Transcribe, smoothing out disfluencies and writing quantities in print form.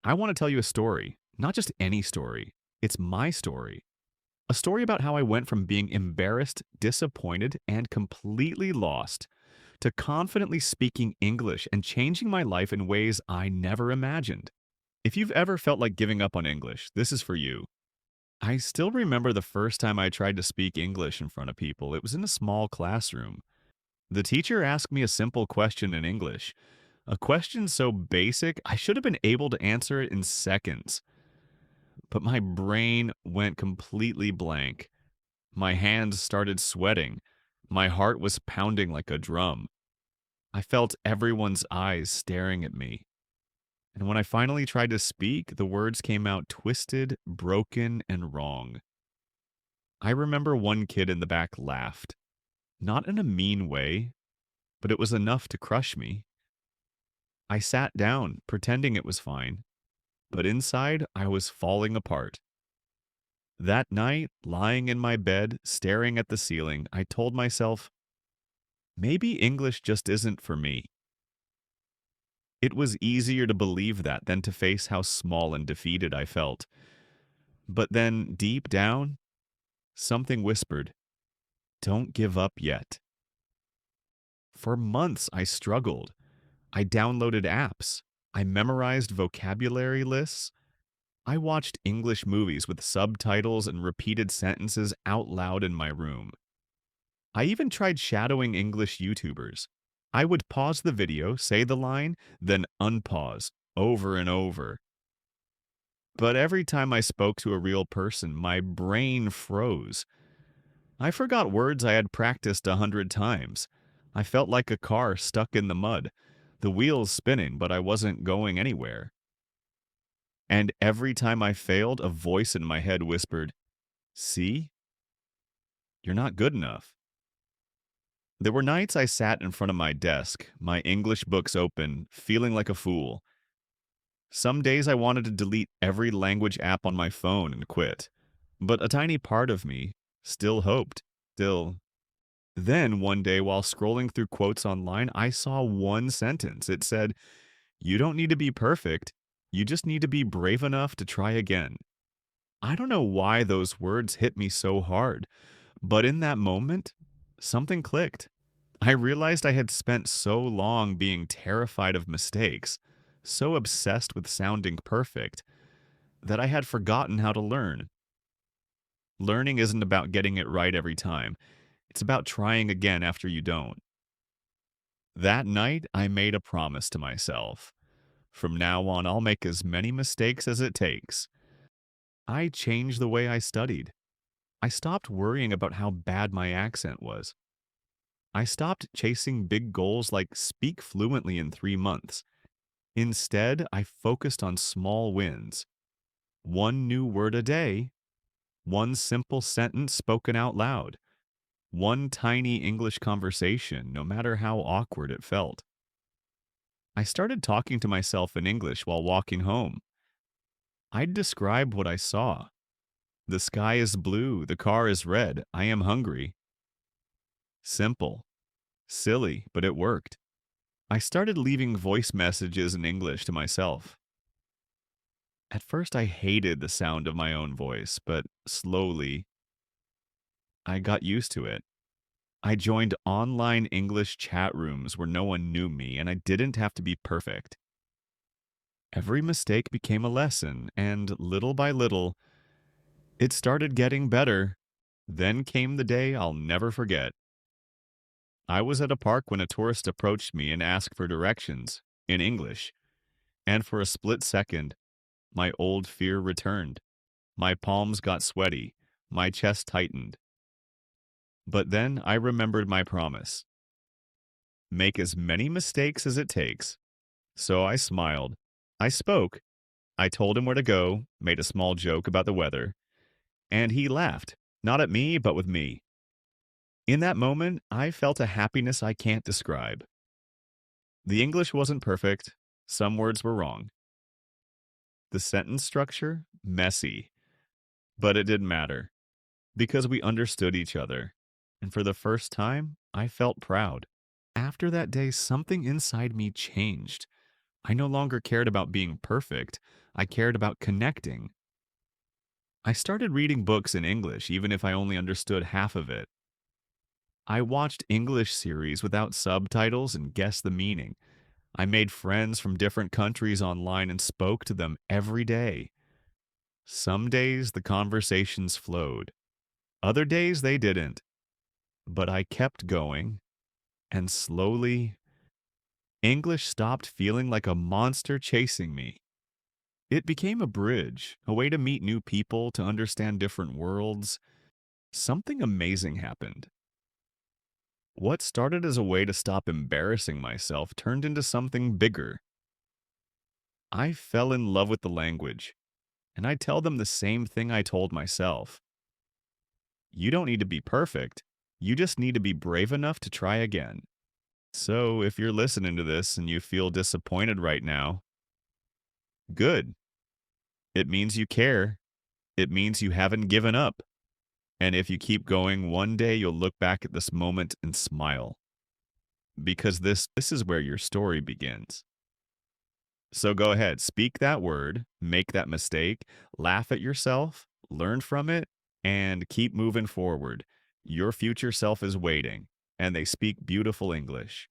I want to tell you a story, not just any story. It's my story. A story about how I went from being embarrassed, disappointed, and completely lost to confidently speaking English and changing my life in ways I never imagined. If you've ever felt like giving up on English, this is for you. I still remember the first time I tried to speak English in front of people. It was in a small classroom. The teacher asked me a simple question in English, a question so basic I should have been able to answer it in seconds. But my brain went completely blank. My hands started sweating. My heart was pounding like a drum. I felt everyone's eyes staring at me. And when I finally tried to speak, the words came out twisted, broken, and wrong. I remember one kid in the back laughed, not in a mean way, but it was enough to crush me. I sat down, pretending it was fine, but inside I was falling apart. That night, lying in my bed, staring at the ceiling, I told myself, maybe English just isn't for me. It was easier to believe that than to face how small and defeated I felt. But then, deep down, something whispered, don't give up yet. For months, I struggled. I downloaded apps. I memorized vocabulary lists. I watched English movies with subtitles and repeated sentences out loud in my room. I even tried shadowing English YouTubers. I would pause the video, say the line, then unpause over and over. But every time I spoke to a real person, my brain froze. I forgot words I had practiced 100 times. I felt like a car stuck in the mud, the wheels spinning, but I wasn't going anywhere. And every time I failed, a voice in my head whispered, see, you're not good enough. There were nights I sat in front of my desk, my English books open, feeling like a fool. Some days I wanted to delete every language app on my phone and quit. But a tiny part of me still hoped, still. Then one day while scrolling through quotes online, I saw one sentence. It said, you don't need to be perfect. You just need to be brave enough to try again. I don't know why those words hit me so hard, but in that moment, something clicked. I realized I had spent so long being terrified of mistakes, so obsessed with sounding perfect, that I had forgotten how to learn. Learning isn't about getting it right every time. It's about trying again after you don't. That night, I made a promise to myself. From now on, I'll make as many mistakes as it takes. I changed the way I studied. I stopped worrying about how bad my accent was. I stopped chasing big goals like speak fluently in 3 months. Instead, I focused on small wins. One new word a day, one simple sentence spoken out loud, one tiny English conversation, no matter how awkward it felt. I started talking to myself in English while walking home. I'd describe what I saw. The sky is blue, the car is red, I am hungry. Simple, silly, but it worked. I started leaving voice messages in English to myself. At first, I hated the sound of my own voice, but slowly, I got used to it. I joined online English chat rooms where no one knew me and I didn't have to be perfect. Every mistake became a lesson, and little by little, it started getting better. Then came the day I'll never forget. I was at a park when a tourist approached me and asked for directions in English, and for a split second, my old fear returned. My palms got sweaty, my chest tightened. But then I remembered my promise. Make as many mistakes as it takes. So I smiled. I spoke. I told him where to go, made a small joke about the weather, and he laughed, not at me, but with me. In that moment, I felt a happiness I can't describe. The English wasn't perfect. Some words were wrong. The sentence structure, messy. But it didn't matter, because we understood each other. And for the first time, I felt proud. After that day, something inside me changed. I no longer cared about being perfect. I cared about connecting. I started reading books in English, even if I only understood half of it. I watched English series without subtitles and guessed the meaning. I made friends from different countries online and spoke to them every day. Some days the conversations flowed, other days they didn't. But I kept going, and slowly, English stopped feeling like a monster chasing me. It became a bridge, a way to meet new people, to understand different worlds. Something amazing happened. What started as a way to stop embarrassing myself turned into something bigger. I fell in love with the language, and I tell them the same thing I told myself. You don't need to be perfect. You just need to be brave enough to try again. So if you're listening to this and you feel disappointed right now, good. It means you care. It means you haven't given up. And if you keep going, one day you'll look back at this moment and smile. Because this is where your story begins. So go ahead, speak that word, make that mistake, laugh at yourself, learn from it, and keep moving forward. Your future self is waiting, and they speak beautiful English.